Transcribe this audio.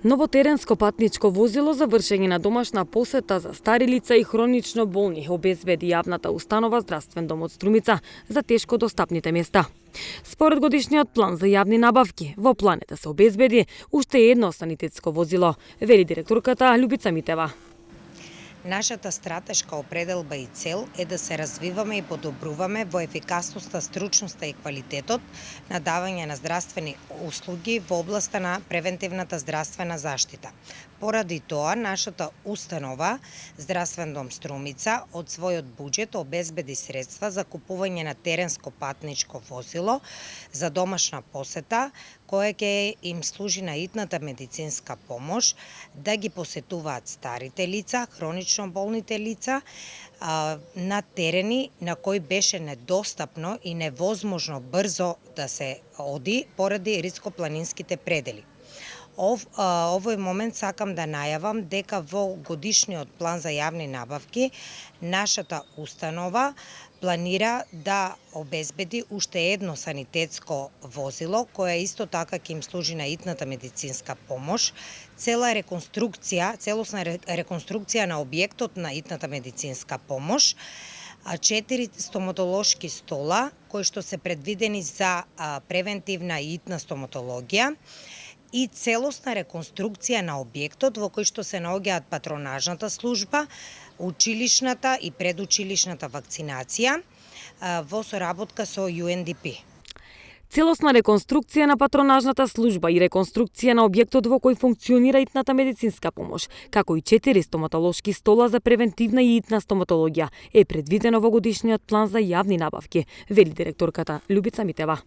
Ново теренско патничко возило за вршење на домашна посета за стари лица и хронично болни обезбеди јавната установа Здравствен дом од Струмица за тешко достапните места. Според годишниот план за јавни набавки, во планета се обезбеди уште едно санитетско возило, вели директорката Љубица Митева. Нашата стратешка определба и цел е да се развиваме и подобруваме во ефикасноста, стручноста и квалитетот на давање на здравствени услуги во областа на превентивната здравствена заштита. Поради тоа, нашата установа, Здравствен дом Струмица, од својот буџет обезбеди средства за купување на теренско патничко возило за домашна посета, која ќе им служи на итната медицинска помош, да ги посетуваат старите лица, хронично болните лица, на терени на кои беше недостапно и невозможно брзо да се оди поради рископланинските предели. Овој момент сакам да најавам дека во годишниот план за јавни набавки нашата установа планира да обезбеди уште едно санитетско возило, кое исто така ќе им служи на итната медицинска помош, целосна реконструкција на објектот на итната медицинска помош, 4 стоматолошки стола, кои што се предвидени за превентивна и итна стоматологија, и целосна реконструкција на објектот во кој што се наоѓаат патронажната служба, училишната и предучилишната вакцинација во соработка со UNDP. Целосна реконструкција на патронажната служба и реконструкција на објектот во кој функционира итната медицинска помош, како и 4 стоматолошки стола за превентивна и итна стоматологија е предвидено во годишниот план за јавни набавки, вели директорката Љубица Митева.